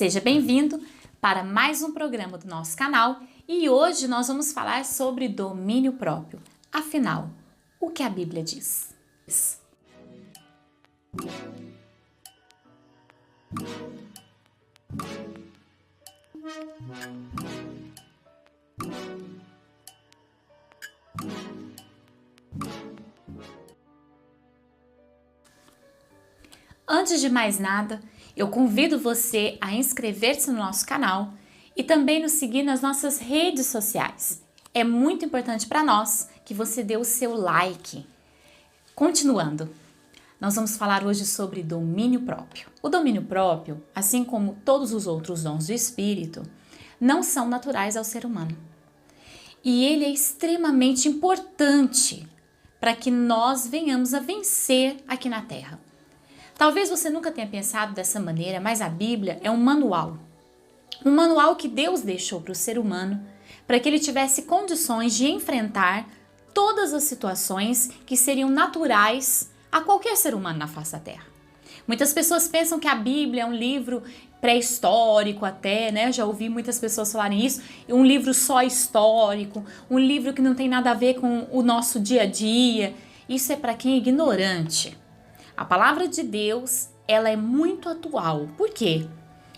Seja bem-vindo para mais um programa do nosso canal e hoje nós vamos falar sobre domínio próprio. Afinal, o que a Bíblia diz? Antes de mais nada, eu convido você a inscrever-se no nosso canal e também nos seguir nas nossas redes sociais. É muito importante para nós que você dê o seu like. Continuando, nós vamos falar hoje sobre domínio próprio. O domínio próprio, assim como todos os outros dons do Espírito, não são naturais ao ser humano. E ele é extremamente importante para que nós venhamos a vencer aqui na Terra. Talvez você nunca tenha pensado dessa maneira, mas a Bíblia é um manual. Um manual que Deus deixou para o ser humano para que ele tivesse condições de enfrentar todas as situações que seriam naturais a qualquer ser humano na face da Terra. Muitas pessoas pensam que a Bíblia é um livro pré-histórico até, né? Já ouvi muitas pessoas falarem isso, um livro só histórico, um livro que não tem nada a ver com o nosso dia a dia. Isso é para quem é ignorante. A palavra de Deus, ela é muito atual. Por quê?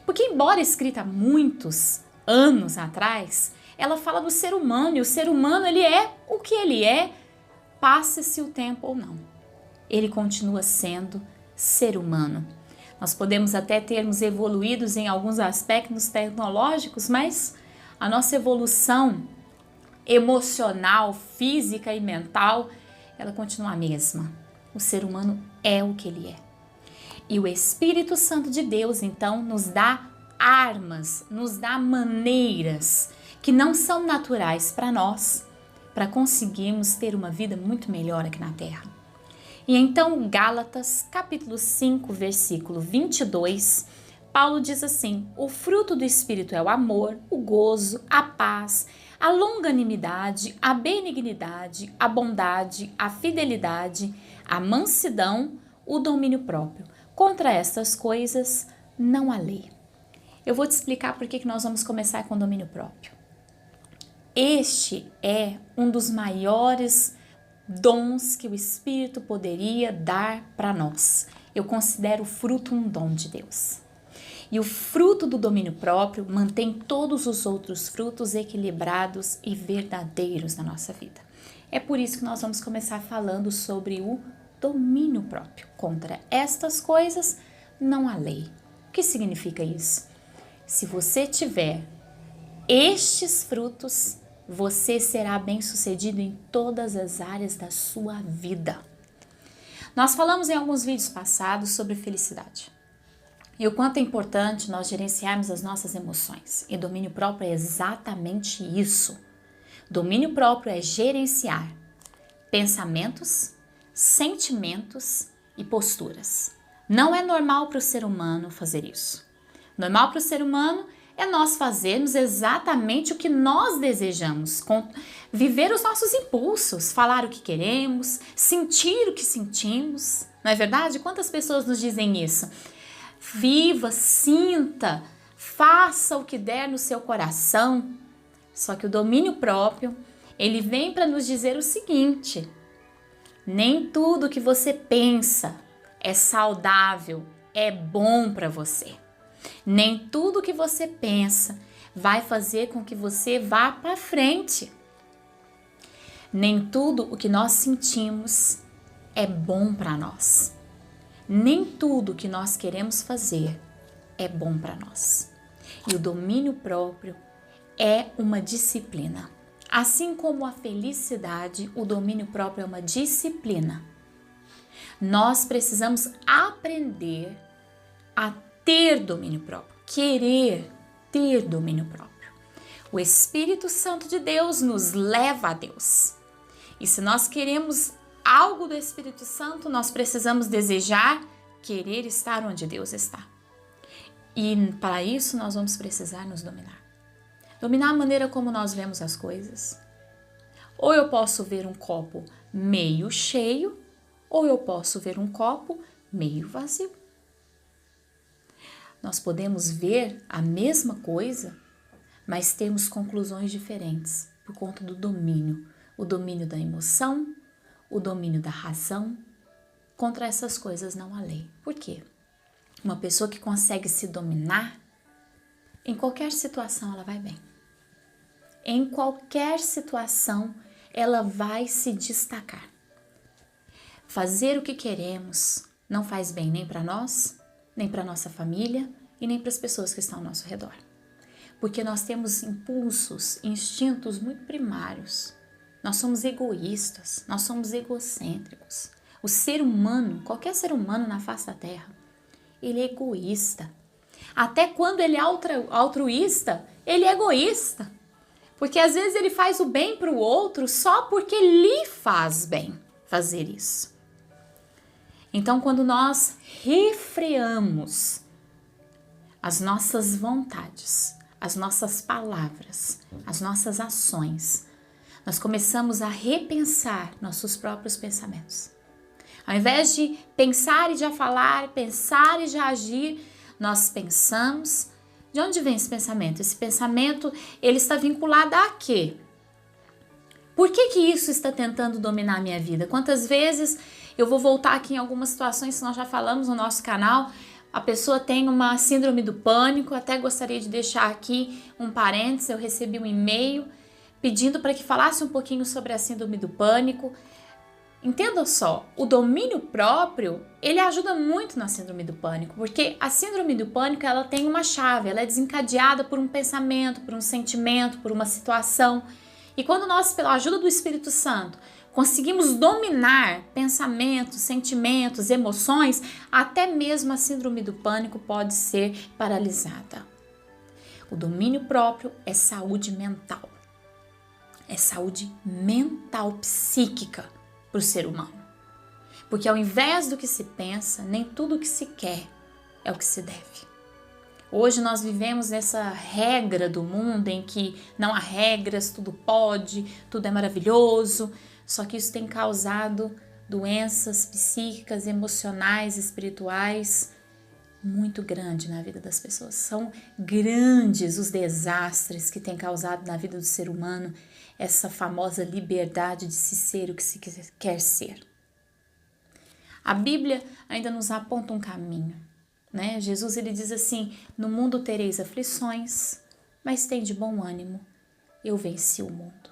Porque embora escrita há muitos anos atrás, ela fala do ser humano, e o ser humano, ele é o que ele é, passe-se o tempo ou não. Ele continua sendo ser humano. Nós podemos até termos evoluídos em alguns aspectos tecnológicos, mas a nossa evolução emocional, física e mental, ela continua a mesma. O ser humano é o que ele é. E o Espírito Santo de Deus, então, nos dá armas, nos dá maneiras que não são naturais para nós, para conseguirmos ter uma vida muito melhor aqui na Terra. E então, Gálatas, capítulo 5, versículo 22, Paulo diz assim: o fruto do Espírito é o amor, o gozo, a paz, a longanimidade, a benignidade, a bondade, a fidelidade, a mansidão, o domínio próprio. Contra estas coisas não há lei. Eu vou te explicar por que nós vamos começar com o domínio próprio. Este é um dos maiores dons que o Espírito poderia dar para nós. Eu considero o fruto um dom de Deus. E o fruto do domínio próprio mantém todos os outros frutos equilibrados e verdadeiros na nossa vida. É por isso que nós vamos começar falando sobre o domínio próprio. Contra estas coisas não há lei. O que significa isso? Se você tiver estes frutos, você será bem-sucedido em todas as áreas da sua vida. Nós falamos em alguns vídeos passados sobre felicidade. E o quanto é importante nós gerenciarmos as nossas emoções. E domínio próprio é exatamente isso. Domínio próprio é gerenciar pensamentos, sentimentos e posturas. Não é normal para o ser humano fazer isso. Normal para o ser humano é nós fazermos exatamente o que nós desejamos, viver os nossos impulsos, falar o que queremos, sentir o que sentimos. Não é verdade? Quantas pessoas nos dizem isso? Viva, sinta, faça o que der no seu coração. Só que o domínio próprio, ele vem para nos dizer o seguinte: nem tudo que você pensa é saudável, é bom para você. Nem tudo que você pensa vai fazer com que você vá para frente. Nem tudo o que nós sentimos é bom para nós. Nem tudo que nós queremos fazer é bom para nós. E o domínio próprio é uma disciplina. Assim como a felicidade, o domínio próprio é uma disciplina. Nós precisamos aprender a ter domínio próprio, querer ter domínio próprio. O Espírito Santo de Deus nos leva a Deus. E se nós queremos algo do Espírito Santo, nós precisamos desejar, querer estar onde Deus está. E para isso nós vamos precisar nos dominar. Dominar a maneira como nós vemos as coisas. Ou eu posso ver um copo meio cheio, ou eu posso ver um copo meio vazio. nós podemos ver a mesma coisa, mas temos conclusões diferentes por conta do domínio. O domínio da emoção, o domínio da razão. Contra essas coisas não há lei. Por quê? Uma pessoa que consegue se dominar, em qualquer situação ela vai bem. Em qualquer situação ela vai se destacar. Fazer o que queremos não faz bem nem para nós, nem para nossa família e nem para as pessoas que estão ao nosso redor. Porque nós temos impulsos, instintos muito primários. Nós somos egoístas, nós somos egocêntricos. O ser humano, qualquer ser humano na face da terra, ele é egoísta. Até quando ele é altruísta, ele é egoísta. Porque às vezes ele faz o bem para o outro só porque lhe faz bem fazer isso. Então, quando nós refreamos as nossas vontades, as nossas palavras, as nossas ações, nós começamos a repensar nossos próprios pensamentos. Ao invés de pensar e já falar, pensar e já agir, nós pensamos. De onde vem esse pensamento? Esse pensamento, ele está vinculado a quê? Por que isso está tentando dominar a minha vida? Quantas vezes, eu vou voltar aqui em algumas situações que nós já falamos no nosso canal, a pessoa tem uma síndrome do pânico, até gostaria de deixar aqui um parênteses, eu recebi um e-mail pedindo para que falasse um pouquinho sobre a síndrome do pânico. Entenda só, o domínio próprio, ele ajuda muito na síndrome do pânico, porque a síndrome do pânico, ela tem uma chave, ela é desencadeada por um pensamento, por um sentimento, por uma situação. E quando nós, pela ajuda do Espírito Santo, conseguimos dominar pensamentos, sentimentos, emoções, até mesmo a síndrome do pânico pode ser paralisada. O domínio próprio é saúde mental. É saúde mental, psíquica para o ser humano. Porque ao invés do que se pensa, nem tudo o que se quer é o que se deve. Hoje nós vivemos nessa regra do mundo em que não há regras, tudo pode, tudo é maravilhoso, só que isso tem causado doenças psíquicas, emocionais, espirituais muito grandes na vida das pessoas. São grandes os desastres que tem causado na vida do ser humano essa famosa liberdade de se ser o que se quer ser. A Bíblia ainda nos aponta um caminho, né? Jesus, ele diz assim: no mundo tereis aflições, mas tende bom ânimo, eu venci o mundo.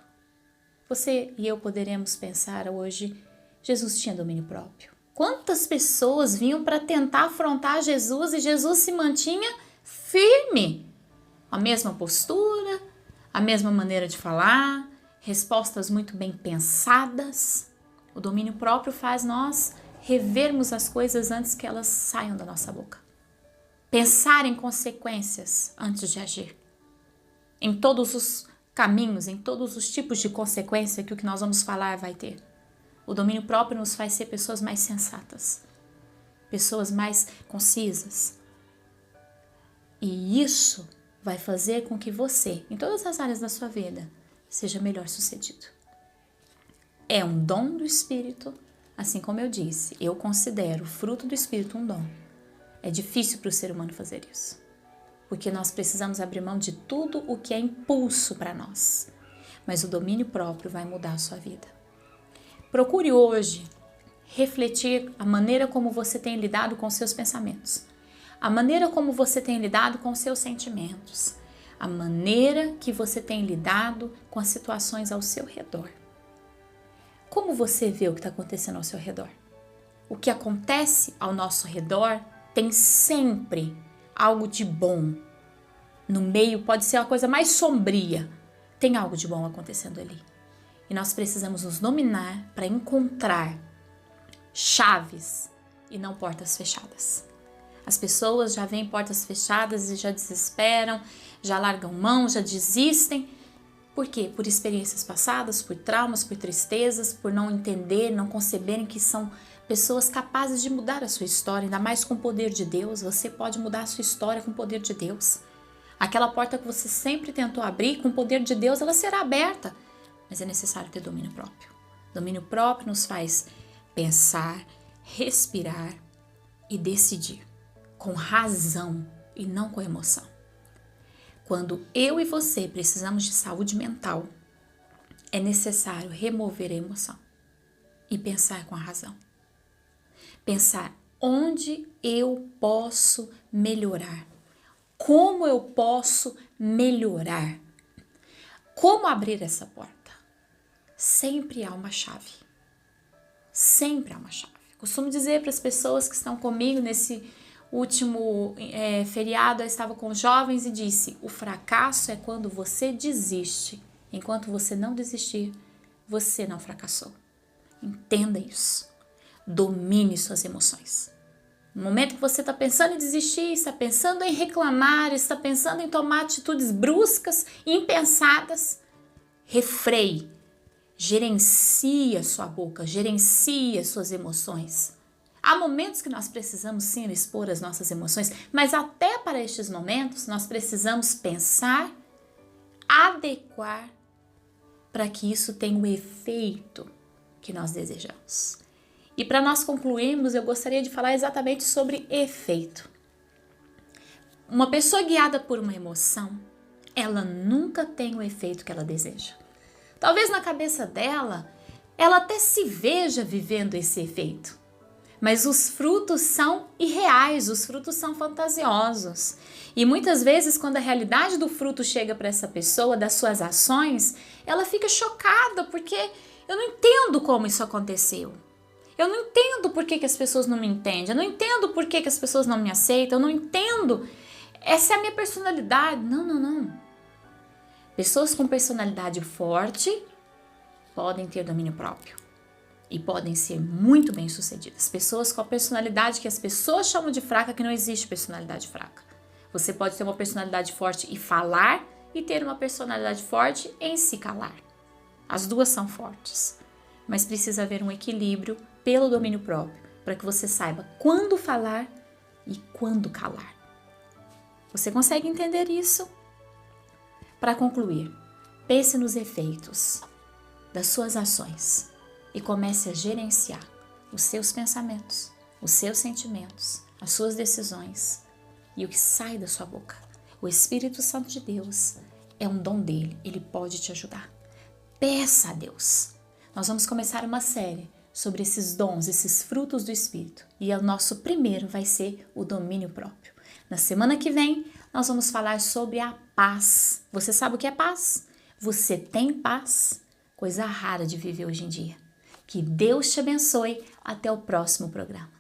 Você e eu poderemos pensar hoje, Jesus tinha domínio próprio. Quantas pessoas vinham para tentar afrontar Jesus e Jesus se mantinha firme? A mesma postura, a mesma maneira de falar, respostas muito bem pensadas. O domínio próprio faz nós revermos as coisas antes que elas saiam da nossa boca. Pensar em consequências antes de agir. Em todos os caminhos, em todos os tipos de consequência que o que nós vamos falar vai ter. O domínio próprio nos faz ser pessoas mais sensatas, pessoas mais concisas. E isso vai fazer com que você, em todas as áreas da sua vida, seja melhor sucedido. É um dom do Espírito, assim como eu disse, eu considero o fruto do Espírito um dom. É difícil para o ser humano fazer isso, porque nós precisamos abrir mão de tudo o que é impulso para nós. Mas o domínio próprio vai mudar a sua vida. Procure hoje refletir a maneira como você tem lidado com seus pensamentos, a maneira como você tem lidado com seus sentimentos, a maneira que você tem lidado com as situações ao seu redor. Como você vê o que está acontecendo ao seu redor? O que acontece ao nosso redor tem sempre algo de bom. No meio pode ser a coisa mais sombria, tem algo de bom acontecendo ali. E nós precisamos nos dominar para encontrar chaves e não portas fechadas. As pessoas já veem portas fechadas e já desesperam, já largam mão, já desistem. Por quê? Por experiências passadas, por traumas, por tristezas, por não entender, não conceberem que são pessoas capazes de mudar a sua história, ainda mais com o poder de Deus. Você pode mudar a sua história com o poder de Deus. Aquela porta que você sempre tentou abrir, com o poder de Deus, ela será aberta. Mas é necessário ter domínio próprio. Domínio próprio nos faz pensar, respirar e decidir com razão e não com emoção. Quando eu e você precisamos de saúde mental, é necessário remover a emoção e pensar com a razão. Pensar onde eu posso melhorar, como eu posso melhorar, como abrir essa porta. Sempre há uma chave. Sempre há uma chave. Costumo dizer para as pessoas que estão comigo nesse último feriado, eu estava com jovens e disse: o fracasso é quando você desiste. Enquanto você não desistir, você não fracassou. Entenda isso. Domine suas emoções. No momento que você está pensando em desistir, está pensando em reclamar, está pensando em tomar atitudes bruscas e impensadas, refreie. Gerencia sua boca, gerencia suas emoções. Há momentos que nós precisamos sim expor as nossas emoções, mas até para estes momentos nós precisamos pensar, adequar para que isso tenha o efeito que nós desejamos. E para nós concluirmos, eu gostaria de falar exatamente sobre efeito. Uma pessoa guiada por uma emoção, ela nunca tem o efeito que ela deseja. Talvez na cabeça dela, ela até se veja vivendo esse efeito. Mas os frutos são irreais, os frutos são fantasiosos. E muitas vezes, quando a realidade do fruto chega para essa pessoa, das suas ações, ela fica chocada, porque eu não entendo como isso aconteceu. Eu não entendo por que as pessoas não me entendem, eu não entendo por que as pessoas não me aceitam, eu não entendo. Essa é a minha personalidade. Não. Pessoas com personalidade forte podem ter domínio próprio e podem ser muito bem-sucedidas. Pessoas com a personalidade que as pessoas chamam de fraca, que não existe personalidade fraca. Você pode ter uma personalidade forte e falar e ter uma personalidade forte em se calar. As duas são fortes, mas precisa haver um equilíbrio pelo domínio próprio para que você saiba quando falar e quando calar. Você consegue entender isso? Para concluir, pense nos efeitos das suas ações e comece a gerenciar os seus pensamentos, os seus sentimentos, as suas decisões e o que sai da sua boca. O Espírito Santo de Deus é um dom dele, ele pode te ajudar. Peça a Deus. Nós vamos começar uma série sobre esses dons, esses frutos do Espírito. E o nosso primeiro vai ser o domínio próprio. Na semana que vem, nós vamos falar sobre a paz. Você sabe o que é paz? Você tem paz? Coisa rara de viver hoje em dia. Que Deus te abençoe. Até o próximo programa.